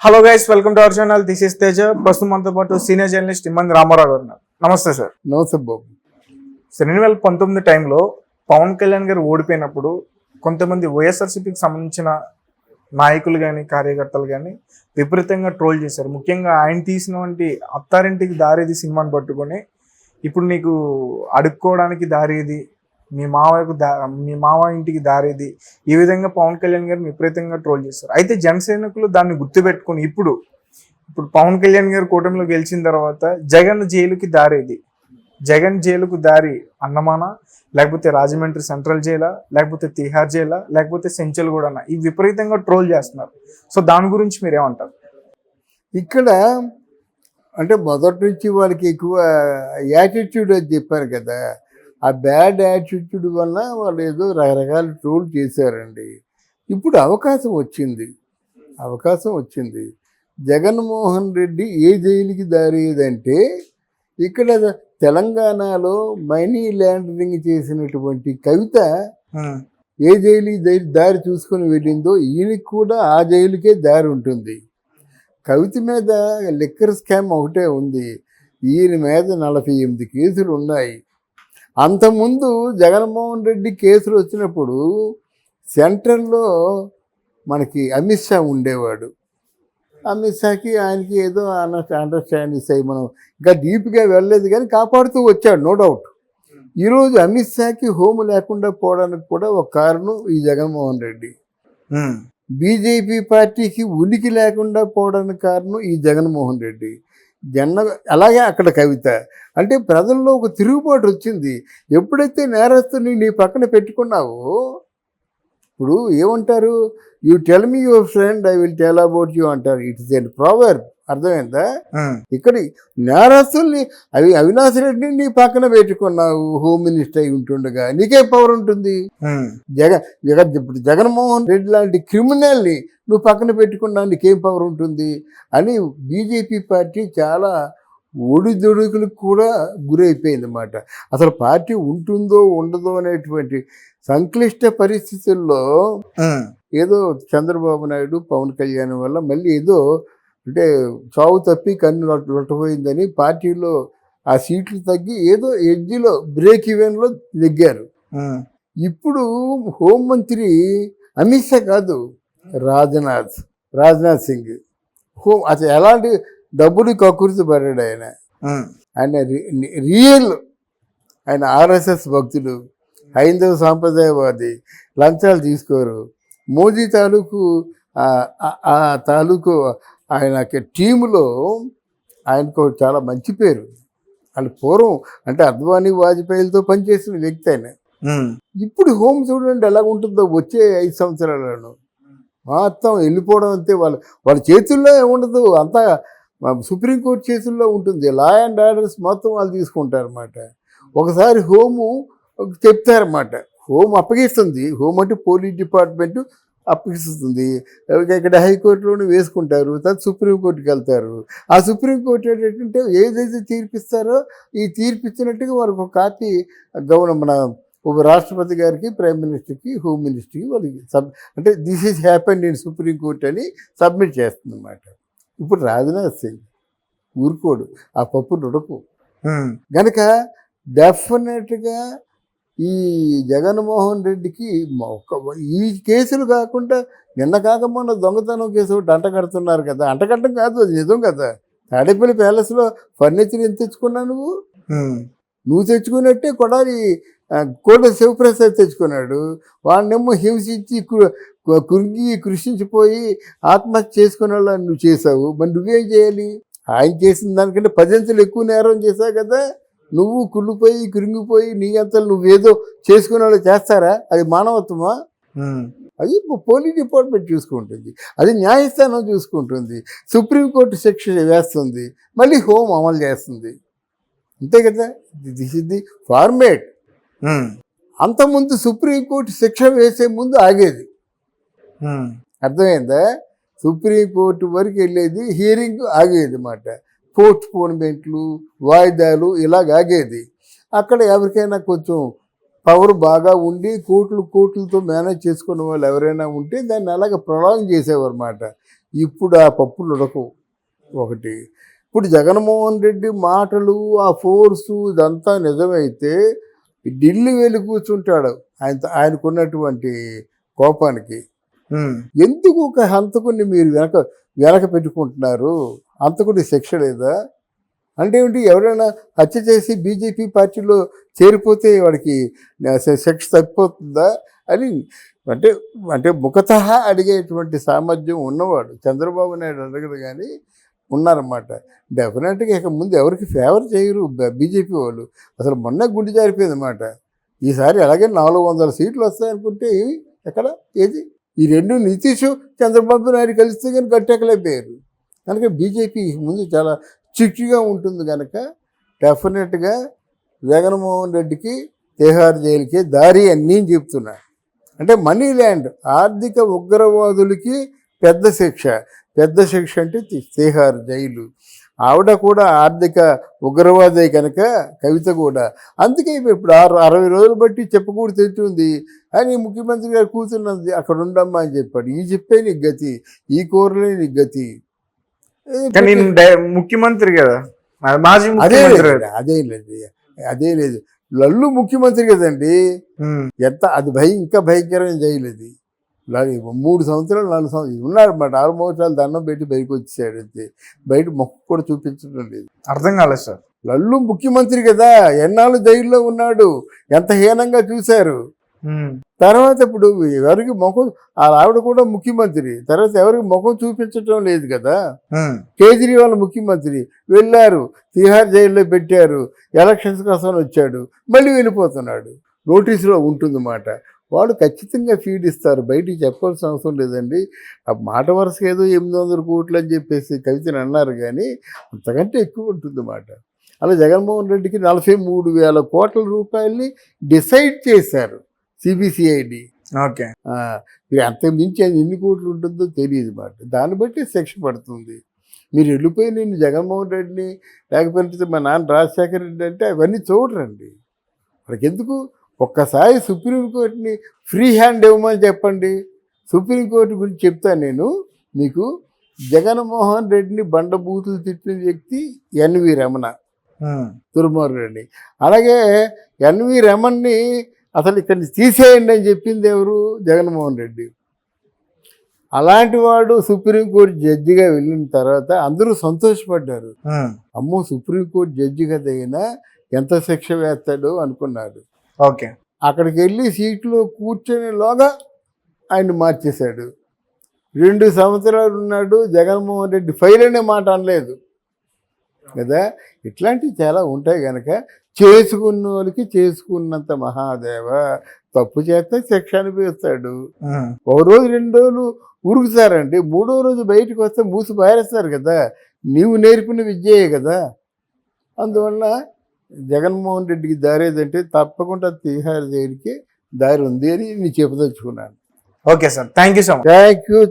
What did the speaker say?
Hello guys, welcome to our channel. This is Teja. ప్రస్తుతం మనతో పాటు సీనియర్ జర్నలిస్ట్ ఇమ్మంది రామారావు గారు ఉన్నారు. నమస్తే సార్. నమస్తే బాబు. 2019 టైంలో పవన్ కళ్యాణ్ గారు ఓడిపోయినప్పుడు కొంతమంది వైఎస్ఆర్సీపీకి సంబంధించిన నాయకులు కానీ కార్యకర్తలు కానీ విపరీతంగా ట్రోల్ చేశారు. ముఖ్యంగా ఆయన తీసినటువంటి అత్తారింటికి దారేది సినిమాని పట్టుకొని ఇప్పుడు నీకు అడుక్కోవడానికి దారేది, మీ మావ ఇంటికి దారేది, ఈ విధంగా పవన్ కళ్యాణ్ గారిని విపరీతంగా ట్రోల్ చేశారు. అయితే జనసైనికులు దాన్ని గుర్తుపెట్టుకుని ఇప్పుడు పవన్ కళ్యాణ్ గారు కూటమిలో గెలిచిన తర్వాత జగన్ జైలుకు దారి అన్నమాన, లేకపోతే రాజమండ్రి సెంట్రల్ జైలా, లేకపోతే తిహార్ జైలా, లేకపోతే సెంచల్గూడనా, ఈ విపరీతంగా ట్రోల్ చేస్తున్నారు. సో దాని గురించి మీరేమంటారు? ఇక్కడ అంటే మొదటి నుంచి వాళ్ళకి ఎక్కువ యాటిట్యూడ్ అని చెప్పారు కదా, ఆ బ్యాడ్ యాటిట్యూడ్ వల్ల వాళ్ళు ఏదో రకరకాల ట్రోల్ చేశారండి. ఇప్పుడు అవకాశం వచ్చింది. జగన్మోహన్ రెడ్డి ఏ జైలుకి దారేదంటే, ఇక్కడ తెలంగాణలో మనీ ల్యాండరింగ్ చేసినటువంటి కవిత ఏ జైలుకి దారి చూసుకొని వెళ్ళిందో ఈయనకి కూడా ఆ జైలుకే దారి ఉంటుంది. కవిత మీద లిక్కర్ స్కామ్ ఒకటే ఉంది, ఈయన మీద 48 కేసులు ఉన్నాయి. అంతకుముందు జగన్మోహన్ రెడ్డి కేసులు వచ్చినప్పుడు సెంట్రల్లో మనకి అమిత్ షా ఉండేవాడు. అమిత్ షాకి ఆయనకి ఏదో అండర్స్టాండింగ్స్ అయ్యి మనం ఇంకా డీప్గా వెళ్ళలేదు, కానీ కాపాడుతూ వచ్చాడు, నో డౌట్. ఈరోజు అమిత్ షాకి హోము లేకుండా పోవడానికి కూడా ఒక కారణం ఈ జగన్మోహన్ రెడ్డి. బీజేపీ పార్టీకి ఉనికి లేకుండా పోవడానికి కారణం ఈ జగన్మోహన్ రెడ్డి. అలాగే అక్కడ కవిత అంటే ప్రజల్లో ఒక తిరుగుబాటు వచ్చింది. ఎప్పుడైతే నేరస్తుని నీ పక్కన పెట్టుకున్నావో, ఇప్పుడు ఏమంటారు, you tell me your friend, I will tell about you అంటారు. It is an proverb. అర్థమైందా? ఇక్కడ నేరస్తుల్ని అవినాష్ రెడ్డిని నీ పక్కన పెట్టుకున్నావు, హోమ్ మినిస్టర్ అయి ఉంటుండగా నీకే పవర్ ఉంటుంది? జగన్మోహన్ రెడ్డి లాంటి క్రిమినల్ని నువ్వు పక్కన పెట్టుకున్నా నీకేం పవర్ ఉంటుంది అని బీజేపీ పార్టీ చాలా ఒడిదొడుకులకు కూడా గురైపోయింది అన్నమాట. అసలు పార్టీ ఉంటుందో ఉండదో అనేటువంటి సంక్లిష్ట పరిస్థితుల్లో ఏదో చంద్రబాబు నాయుడు పవన్ కళ్యాణ్ వల్ల మళ్ళీ ఏదో అంటే చావు తప్పి కన్ను లొట్టపోయిందని పార్టీలో ఆ సీట్లు తగ్గి ఏదో ఎడ్జిలో బ్రేక్ ఈవెన్లో నెగ్గారు. ఇప్పుడు హోంమంత్రి అమిత్ షా కాదు, రాజ్నాథ్ సింగ్ అసలు ఎలాంటి డబ్బులు కక్కుర్తి పడ్డాడు ఆయన. రియల్ ఆయన ఆర్ఎస్ఎస్ భక్తుడు, హైందవ సాంప్రదాయవాది, లంచాలు తీసుకోరు. మోదీ తాలూకు ఆయన టీములో ఆయనకు చాలా మంచి పేరు. వాళ్ళు పూర్వం అంటే అద్వానీ వాజ్పేయిలతో పనిచేసిన వ్యక్తి ఆయన. ఇప్పుడు హోమ్ చూడండి ఎలా ఉంటుందో వచ్చే 5 సంవత్సరాలను మొత్తం వెళ్ళిపోవడం. అంతే వాళ్ళ చేతుల్లో ఉండదు, అంతా సుప్రీంకోర్టు చేతుల్లో ఉంటుంది. లా అండ్ ఆర్డర్స్ మొత్తం వాళ్ళు తీసుకుంటారు అన్నమాట. ఒకసారి హోము చెప్తారన్నమాట, హోమ్ అప్పగిస్తుంది. హోమ్ అంటే పోలీస్ డిపార్ట్మెంటు అప్పగిస్తుంది. ఇక్కడ హైకోర్టులోనే వేసుకుంటారు, తర్వాత సుప్రీంకోర్టుకి వెళ్తారు. ఆ సుప్రీంకోర్టు ఏంటంటే ఏదైతే తీర్పిస్తారో ఈ తీర్పిచ్చినట్టుగా వాళ్ళకి ఒక కాపీ మన రాష్ట్రపతి గారికి, ప్రైమ్ మినిస్టర్కి, హోమ్ మినిస్టర్కి వాళ్ళకి అంటే this is happened in supreme court అని సబ్మిట్ చేస్తుంది అన్నమాట. ఇప్పుడు రాజ్నాథ్ సింగ్ ఊరుకోడు, ఆ పప్పు నుడకు గనక డెఫినెట్గా ఈ జగన్మోహన్ రెడ్డికి ఈ కేసులు కాకుండా నిన్న కాక మొన్న దొంగతనం కేసు ఒకటి అంటగడుతున్నారు కదా. అంటగట్టం కాదు, అది నిజం కదా. తాడేపల్లి ప్యాలెస్లో ఫర్నిచర్ ఎంత తెచ్చుకున్నావు నువ్వు తెచ్చుకున్నట్టే కొడాలి కోట శివప్రసాద్ తెచ్చుకున్నాడు. వాడినేమో హింసించి కృషించిపోయి ఆత్మహత్య చేసుకునే వాళ్ళని నువ్వు చేసావు. మరి నువ్వేం చేయాలి? ఆయన చేసిన దానికంటే 10 అంతలు ఎక్కువ నేరం చేశావు కదా. నువ్వు కుళ్ళిపోయి కృంగిపోయి నీ అంతలు నువ్వేదో చేసుకునే వాళ్ళు చేస్తారా? అది మానవత్వమా? అది పోలీస్ డిపార్ట్మెంట్ చూసుకుంటుంది, అది న్యాయస్థానం చూసుకుంటుంది, సుప్రీంకోర్టు శిక్ష వేస్తుంది, మళ్ళీ హోమ్ అమలు చేస్తుంది. అంతే కదా, దిస్ ఇస్ ది ఫార్మేట్. అంతకుముందు సుప్రీంకోర్టు శిక్ష వేసే ముందు ఆగేది. అర్థమైందా? సుప్రీంకోర్టు వరకు వెళ్ళేది, హియరింగ్ ఆగేది అన్నమాట. పోస్ట్పోన్మెంట్లు, వాయిదాలు ఇలాగ ఆగేది. అక్కడ ఎవరికైనా కొంచెం పవర్ బాగా ఉండి కోట్లతో మేనేజ్ చేసుకునే వాళ్ళు ఎవరైనా ఉంటే దాన్ని అలాగ ప్రొలాంగ్ చేసేవారు అన్నమాట. ఇప్పుడు ఆ పప్పులు ఉడకవు ఒకటి. ఇప్పుడు జగన్మోహన్ రెడ్డి మాటలు ఆ ఫోర్సు ఇదంతా నిజమైతే ఢిల్లీ వెళ్ళి కూర్చుంటాడు ఆయనకున్నటువంటి కోపానికి. ఎందుకు ఒక హంతకుడిని మీరు వెనక పెట్టుకుంటున్నారు? హంతకుడి శిక్ష లేదా అంటే ఏమిటి? ఎవరైనా హత్య చేసి బీజేపీ పార్టీలో చేరిపోతే వాడికి శిక్ష తప్పిపోతుందా అని అంటే అంటే ముఖతః అడిగేటువంటి సామర్థ్యం ఉన్నవాడు చంద్రబాబు నాయుడు అడగదు కానీ ఉన్నారన్నమాట. డెఫినెట్గా ఇక ముందు ఎవరికి ఫేవర్ చేయరు బీజేపీ వాళ్ళు. అసలు మొన్న గుండె జారిపోయింది అన్నమాట. ఈసారి అలాగే 400 సీట్లు వస్తాయనుకుంటే ఎక్కడ ఏది? ఈ రెండు నితీష్ చంద్రబాబు నాయుడు కలిస్తే కానీ గట్టెక్కలేకపోయారు. కనుక బీజేపీ ముందు చాలా స్ట్రిక్ట్గా ఉంటుంది కనుక డెఫినెట్గా జగన్మోహన్ రెడ్డికి తిహార్ జైలుకి దారి అని నేను చెప్తున్నా. అంటే మనీ ల్యాండ్ ఆర్థిక ఉగ్రవాదులకి పెద్ద శిక్ష అంటే తిహార్ జైలు. ఆవిడ కూడా ఆర్థిక ఉగ్రవాదే కనుక కవిత కూడా. అందుకే ఇప్పుడు 60 రోజులు బట్టి చెప్పకూడదు తెచ్చింది అని ముఖ్యమంత్రి గారు కూర్చున్నది అక్కడ ఉండమ్మా అని చెప్పాడు. ఈ చెప్పే నీకు గతి, ఈ కూరలే నీకు గతి. ముఖ్యమంత్రి కదా, మాజీ అదే లేదు లల్లు ముఖ్యమంత్రి కదండి. ఎంత అది ఇంకా భయంకరమైన జైలు అది. 3 సంవత్సరాలు 4 సంవత్సరాలు ఉన్నారన్నమాట. ఆల్మోస్ట్ వాళ్ళు దండం పెట్టి బయటకు వచ్చేసాడు అంతే. బయట మొక్క కూడా చూపించడం లేదు. అర్థం కాలేదు సార్. లల్లు ముఖ్యమంత్రి కదా, ఎన్నాళ్ళు జైల్లో ఉన్నాడు, ఎంత హీనంగా చూశారు. తర్వాత ఇప్పుడు ఎవరికి ముఖం ఆవిడ కూడా ముఖ్యమంత్రి, తర్వాత ఎవరికి ముఖం చూపించడం లేదు కదా. కేజ్రీవాల్ ముఖ్యమంత్రి వెళ్ళారు, తిహార్ జైల్లో పెట్టారు, ఎలక్షన్స్ కోసం వచ్చాడు, మళ్ళీ వెళ్ళిపోతున్నాడు. నోటీసులో ఉంటుందన్నమాట. వాళ్ళు ఖచ్చితంగా ఫీడ్ ఇస్తారు, బయటికి చెప్పాల్సిన అవసరం లేదండి. ఆ మాట వరుసగా ఏదో 800 కోట్లు అని చెప్పేసి కవితని అన్నారు కానీ అంతకంటే ఎక్కువ ఉంటుందన్నమాట. అలా జగన్మోహన్ రెడ్డికి 43,000 కోట్ల రూపాయలని డిసైడ్ చేశారు సిబిసిఐడి. ఓకే, అంతకు మించి అది ఎన్ని కోట్లు ఉంటుందో తెలియదు మాట. దాన్ని బట్టి శిక్ష పడుతుంది. మీరు వెళ్ళిపోయి నేను జగన్మోహన్ రెడ్డిని లేకపోతే మా నాన్న రాజశేఖర రెడ్డి అంటే అవన్నీ చూడరండి. వాళ్ళకి ఎందుకు? ఒక్కసారి సుప్రీంకోర్టుని ఫ్రీ హ్యాండ్ ఇవ్వమని చెప్పండి. సుప్రీంకోర్టు గురించి చెప్తాను నేను మీకు. జగన్మోహన్ రెడ్డిని బండబూతులు తిట్టిన వ్యక్తి ఎన్వి రమణ, దుర్మార్గుడిని. అలాగే ఎన్వి రమణ్ని అసలు ఇక్కడి నుంచి తీసేయండి అని చెప్పింది ఎవరు? జగన్మోహన్ రెడ్డి. అలాంటి వాడు సుప్రీంకోర్టు జడ్జిగా వెళ్ళిన తర్వాత అందరూ సంతోషపడ్డారు. అమ్మో సుప్రీంకోర్టు జడ్జి కదైనా ఎంత శిక్ష వేస్తాడో అనుకున్నారు. ఓకే, అక్కడికి వెళ్ళి సీట్లో కూర్చొనేలోగా ఆయన మార్చేశాడు. 2 సంవత్సరాలు ఉన్నాడు జగన్మోహన్ రెడ్డి. ఫైల్ అనే మాట అనలేదు కదా. ఇట్లాంటివి చాలా ఉంటాయి కనుక చేసుకున్న వాళ్ళకి చేసుకున్నంత మహాదేవ. తప్పు చేస్తే శిక్ష అనిపిస్తాడు. 1 రోజు 2 రోజులు ఉరుకుతారండి, 3వ రోజు బయటకు వస్తే మూసి పారేస్తారు కదా. నీవు నేర్పిన విద్యయే కదా. అందువల్ల జగన్మోహన్ రెడ్డికి దారి ఏదంటే తప్పకుండా తిహార్ జైలుకి దారి ఉంది అని నేను చెప్పదలుచుకున్నాను. Okay sir, thank you so much. Thank you.